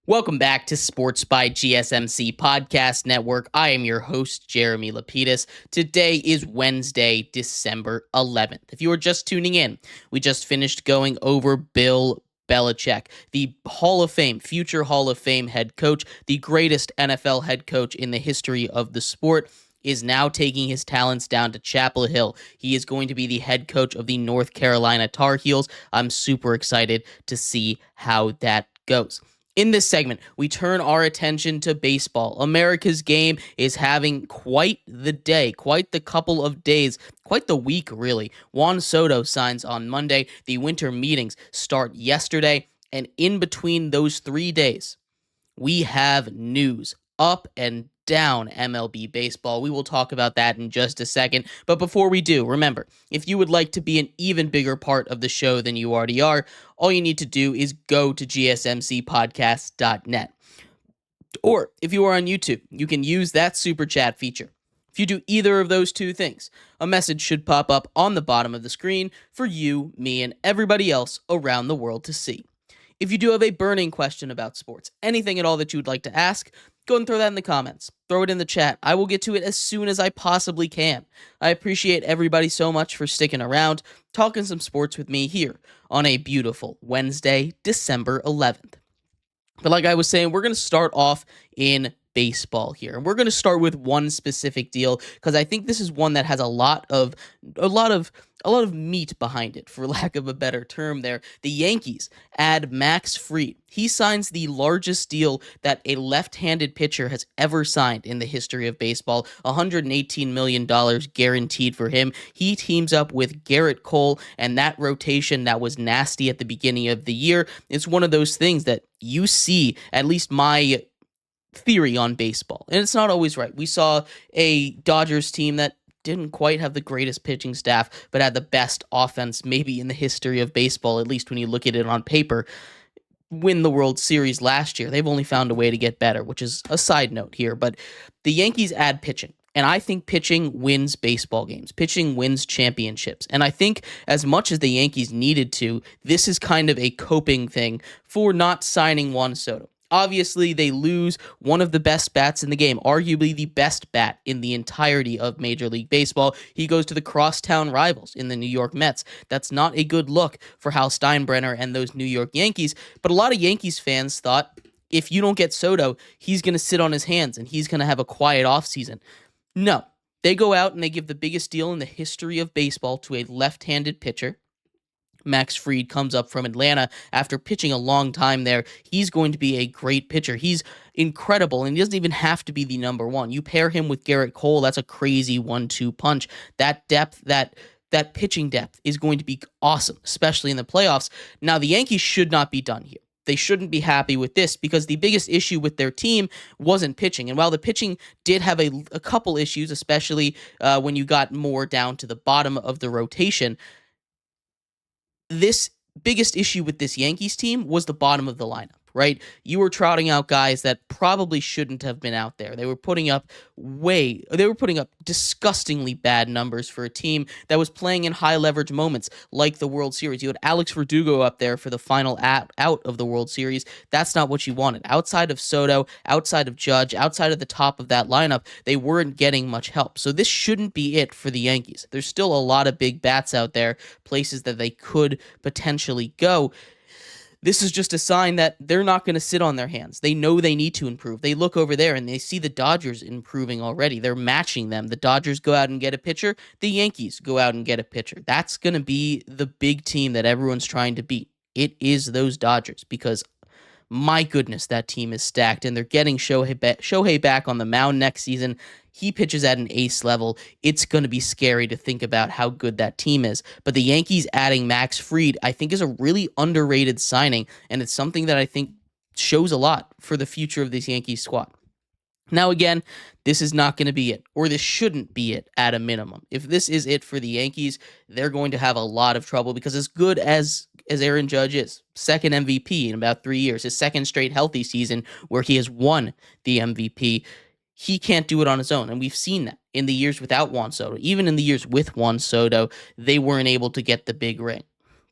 Welcome back to Sports by GSMC Podcast Network. I am your host, Jeremy Lapidus. Today is Wednesday, December 11th. If you are just tuning in, we just finished going over Bill Belichick, the Hall of Fame, future Hall of Fame head coach, the greatest NFL head coach in the history of the sport, is now taking his talents down to Chapel Hill. He is going to be the head coach of the North Carolina Tar Heels. I'm super excited to see how that goes. In this segment, we turn our attention to baseball. America's game is having quite the day, quite the couple of days, quite the week, really. Juan Soto signs on Monday. The winter meetings start yesterday. And in between those 3 days, we have news up and down MLB baseball. We will talk about that in just a second. But before we do, remember, if you would like to be an even bigger part of the show than you already are, all you need to do is go to gsmcpodcast.net. Or if you are on YouTube, you can use that super chat feature. If you do either of those two things, a message should pop up on the bottom of the screen for you, me, and everybody else around the world to see. If you do have a burning question about sports, anything at all that you would like to ask, go and throw that in the comments. Throw it in the chat. I will get to it as soon as I possibly can. I appreciate everybody so much for sticking around, talking some sports with me here on a beautiful Wednesday, December 11th. But like I was saying, we're going to start off in baseball here. And we're going to start with one specific deal because I think this is one that has a lot of meat behind it, for lack of a better term there. The Yankees add Max Fried. He signs the largest deal that a left-handed pitcher has ever signed in the history of baseball, $118 million guaranteed for him. He teams up with Garrett Cole, and that rotation that was nasty at the beginning of the year is one of those things that you see, at least my theory on baseball, and it's not always right. We saw a Dodgers team that didn't quite have the greatest pitching staff, but had the best offense maybe in the history of baseball, at least when you look at it on paper, win the World Series last year. They've only found a way to get better, which is a side note here, but the Yankees add pitching. And I think pitching wins baseball games. Pitching wins championships. And I think as much as the Yankees needed to, this is kind of a coping thing for not signing Juan Soto. Obviously, they lose one of the best bats in the game, arguably the best bat in the entirety of Major League Baseball. He goes to the crosstown rivals in the New York Mets. That's not a good look for Hal Steinbrenner and those New York Yankees. But a lot of Yankees fans thought if you don't get Soto, he's going to sit on his hands and he's going to have a quiet offseason. No, they go out and they give the biggest deal in the history of baseball to a left-handed pitcher. Max Fried comes up from Atlanta after pitching a long time there. He's going to be a great pitcher. He's incredible, and he doesn't even have to be the number one. You pair him with Garrett Cole, that's a crazy 1-2 punch. That depth, that pitching depth is going to be awesome, especially in the playoffs. Now, the Yankees should not be done here. They shouldn't be happy with this because the biggest issue with their team wasn't pitching. And while the pitching did have a couple issues, especially when you got more down to the bottom of the rotation, this biggest issue with this Yankees team was the bottom of the lineup, right? You were trotting out guys that probably shouldn't have been out there. They were putting up disgustingly bad numbers for a team that was playing in high leverage moments like the World Series. You had Alex Verdugo up there for the final out of the World Series. That's not what you wanted. Outside of Soto, outside of Judge, outside of the top of that lineup, they weren't getting much help. So this shouldn't be it for the Yankees. There's still a lot of big bats out there, places that they could potentially go. This is just a sign that they're not going to sit on their hands. They know they need to improve. They look over there and they see the Dodgers improving already. They're matching them. The Dodgers go out and get a pitcher. The Yankees go out and get a pitcher. That's going to be the big team that everyone's trying to beat. It is those Dodgers because, my goodness, that team is stacked, and they're getting Shohei back on the mound next season. He pitches at an ace level. It's going to be scary to think about how good that team is. But the Yankees adding Max Fried, I think, is a really underrated signing, and it's something that I think shows a lot for the future of this Yankees squad. Now, again, this is not going to be it, or this shouldn't be it at a minimum. If this is it for the Yankees, they're going to have a lot of trouble because as good as Aaron Judge is, second MVP in about 3 years, his second straight healthy season where he has won the MVP, he can't do it on his own, and we've seen that in the years without Juan Soto. Even in the years with Juan Soto, they weren't able to get the big ring.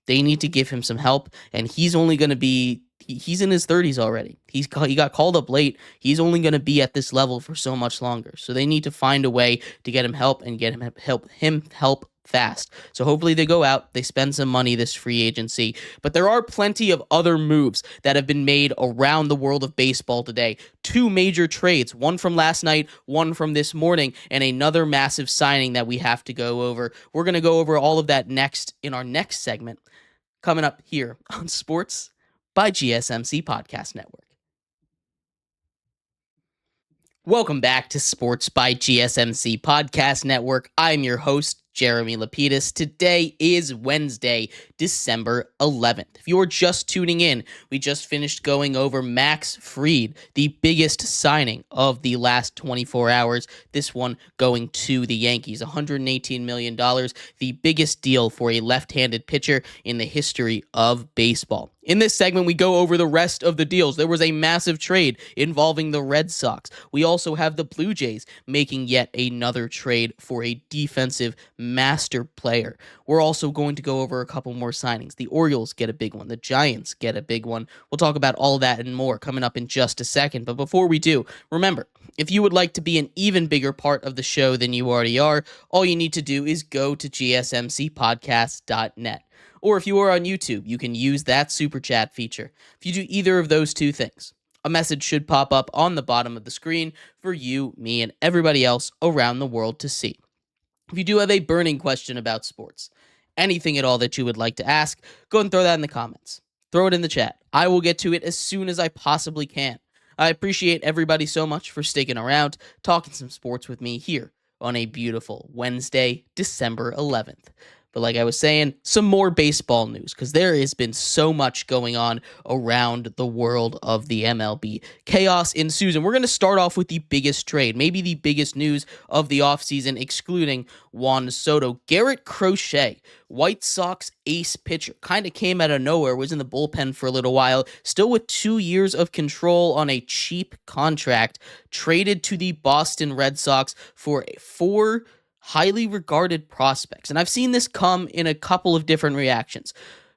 They need to give him some help, and he's only going to be he's in his 30s already. He got called up late. He's only going to be at this level for so much longer. So they need to find a way to get him help and get him help fast. So hopefully they go out, they spend some money this free agency. But there are plenty of other moves that have been made around the world of baseball today. Two major trades, one from last night, one from this morning, and another massive signing that we have to go over. We're going to go over all of that next in our next segment, coming up here on Sports by GSMC Podcast Network. Welcome back to Sports by GSMC Podcast Network. I'm your host, Jeremy Lapidus. Today is Wednesday, December 11th. If you're just tuning in, we just finished going over Max Fried, the biggest signing of the last 24 hours. This one going to the Yankees, $118 million, the biggest deal for a left-handed pitcher in the history of baseball. In this segment, we go over the rest of the deals. There was a massive trade involving the Red Sox. We also have the Blue Jays making yet another trade for a defensive master player. We're also going to go over a couple more signings. The Orioles get a big one. The Giants get a big one. We'll talk about all that and more coming up in just a second. But before we do, remember, if you would like to be an even bigger part of the show than you already are, all you need to do is go to gsmcpodcast.net. Or if you are on YouTube, you can use that super chat feature. If you do either of those two things, a message should pop up on the bottom of the screen for you, me, and everybody else around the world to see. If you do have a burning question about sports, anything at all that you would like to ask, go and throw that in the comments. Throw it in the chat. I will get to it as soon as I possibly can. I appreciate everybody so much for sticking around, talking some sports with me here on a beautiful Wednesday, December 11th. But like I was saying, some more baseball news, because there has been so much going on around the world of the MLB. Chaos ensues, and we're going to start off with the biggest trade, maybe the biggest news of the offseason, excluding Juan Soto. Garrett Crochet, White Sox ace pitcher, kind of came out of nowhere, was in the bullpen for a little while, still with 2 years of control on a cheap contract, traded to the Boston Red Sox for 4 highly regarded prospects. And I've seen this come in a couple of different reactions.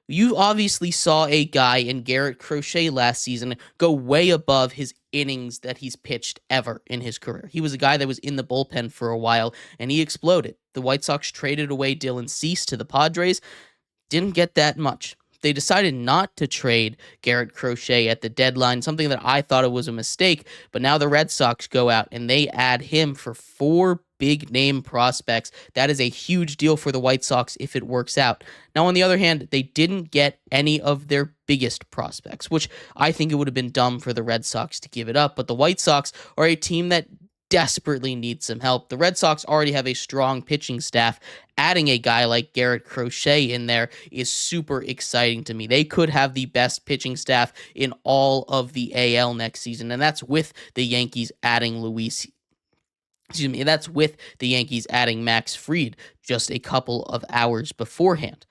You obviously saw a guy in Garrett Crochet last season go way above his innings that he's pitched ever in his career. He was a guy that was in the bullpen for a while, and he exploded. The White Sox traded away Dylan Cease to the Padres. Didn't get that much. They decided not to trade Garrett Crochet at the deadline, something that I thought it was a mistake, but now the Red Sox go out and they add him for 4 big-name prospects. That is a huge deal for the White Sox if it works out. Now, on the other hand, they didn't get any of their biggest prospects, which I think it would have been dumb for the Red Sox to give it up, but the White Sox are a team that desperately needs some help. The Red Sox already have a strong pitching staff. Adding a guy like Garrett Crochet in there is super exciting to me. They could have the best pitching staff in all of the AL next season, and that's with the Yankees adding that's with the Yankees adding Max Fried just a couple of hours beforehand.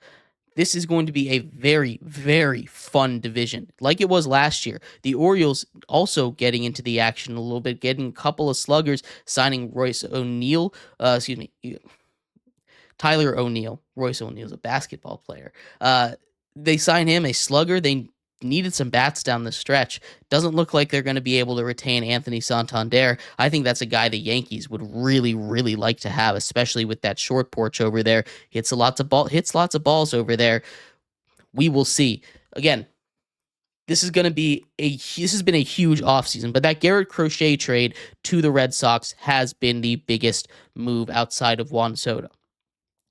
This is going to be a very, very fun division, like it was last year. The Orioles also getting into the action a little bit, getting a couple of sluggers, signing Tyler O'Neill. Royce O'Neill's a basketball player. They signed him, a slugger. They needed some bats down the stretch. Doesn't look like they're going to be able to retain Anthony Santander. I think that's a guy the Yankees would really, really like to have, especially with that short porch over there. Hits lots of balls over there. We will see. Again, this has been a huge offseason, but that Garrett Crochet trade to the Red Sox has been the biggest move outside of Juan Soto.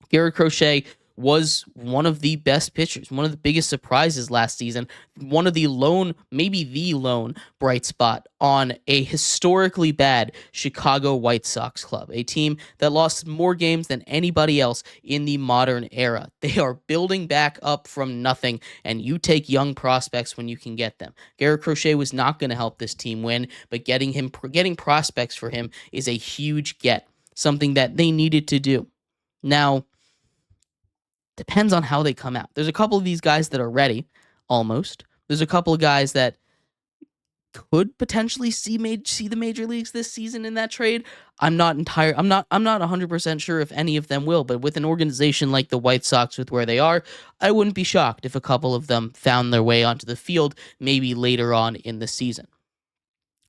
Garrett Crochet was one of the best pitchers, one of the biggest surprises last season, maybe the lone bright spot on a historically bad Chicago White Sox club, a team that lost more games than anybody else in the modern era. They are building back up from nothing, and you take young prospects when you can get them. Garrett Crochet was not going to help this team win, but getting prospects for him is a huge get, something that they needed to do. Now, depends on how they come out. There's a couple of these guys that are ready, almost. There's a couple of guys that could potentially see the major leagues this season in that trade. I'm not 100% sure if any of them will, but with an organization like the White Sox with where they are, I wouldn't be shocked if a couple of them found their way onto the field maybe later on in the season.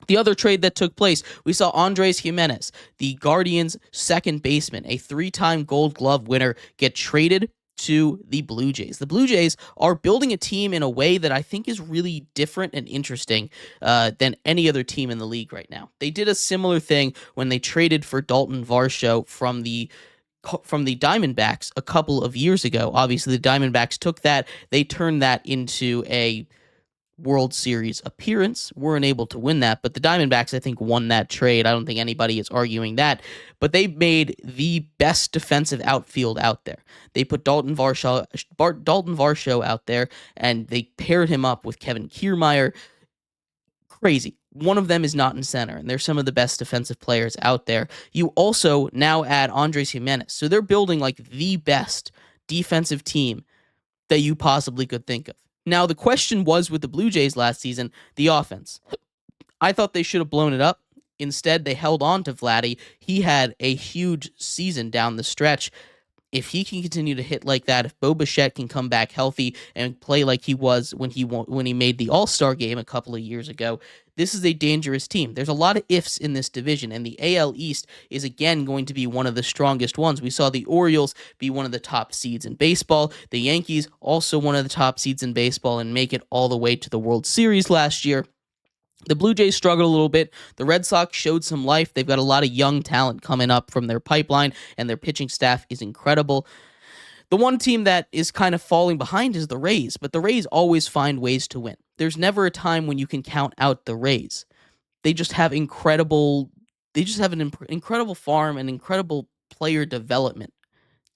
The other trade that took place, we saw Andres Gimenez, the Guardians' second baseman, a 3-time Gold Glove winner, get traded to the Blue Jays. The Blue Jays are building a team in a way that I think is really different and interesting than any other team in the league right now. They did a similar thing when they traded for Dalton Varsho from the Diamondbacks a couple of years ago. Obviously, the Diamondbacks took that, they turned that into a World Series appearance, weren't able to win that, but the Diamondbacks, I think, won that trade. I don't think anybody is arguing that, but they made the best defensive outfield out there. They put Dalton Varsho out there, and they paired him up with Kevin Kiermaier. Crazy. One of them is not in center, and they're some of the best defensive players out there. You also now add Andres Gimenez, so they're building like the best defensive team that you possibly could think of. Now, the question was with the Blue Jays last season, the offense. I thought they should have blown it up. Instead, they held on to Vladdy. He had a huge season down the stretch. If he can continue to hit like that, if Bo Bichette can come back healthy and play like he was when he made the All-Star game a couple of years ago, this is a dangerous team. There's a lot of ifs in this division, and the AL East is again going to be one of the strongest ones. We saw the Orioles be one of the top seeds in baseball. The Yankees also one of the top seeds in baseball and make it all the way to the World Series last year. The Blue Jays struggled a little bit. The Red Sox showed some life. They've got a lot of young talent coming up from their pipeline, and their pitching staff is incredible. The one team that is kind of falling behind is the Rays, but the Rays always find ways to win. There's never a time when you can count out the Rays. They just have an incredible farm and incredible player development.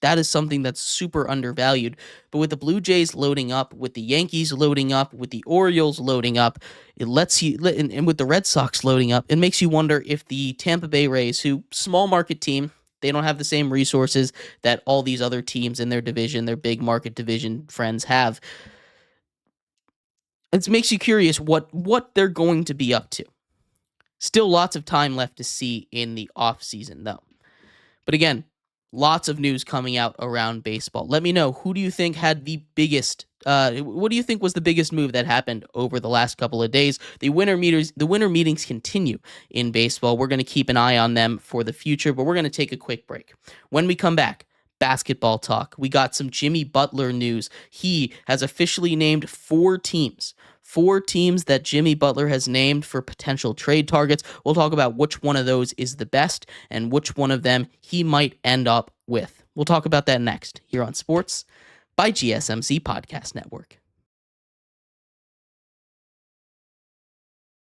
That is something that's super undervalued. But with the Blue Jays loading up, with the Yankees loading up, with the Orioles loading up, it lets you, and with the Red Sox loading up, it makes you wonder if the Tampa Bay Rays, who small market team, they don't have the same resources that all these other teams in their division, their big market division friends have. It makes you curious what they're going to be up to. Still lots of time left to see in the offseason, though. But again, lots of news coming out around baseball. Let me know, who do you think had the biggest, what do you think was the biggest move that happened over the last couple of days? The winter meetings continue in baseball. We're going to keep an eye on them for the future, but we're going to take a quick break. When we come back, basketball talk. We got some Jimmy Butler news. He has officially named 4 teams that Jimmy Butler has named for potential trade targets. We'll talk about which one of those is the best and which one of them he might end up with. We'll talk about that next here on Sports by GSMC Podcast Network.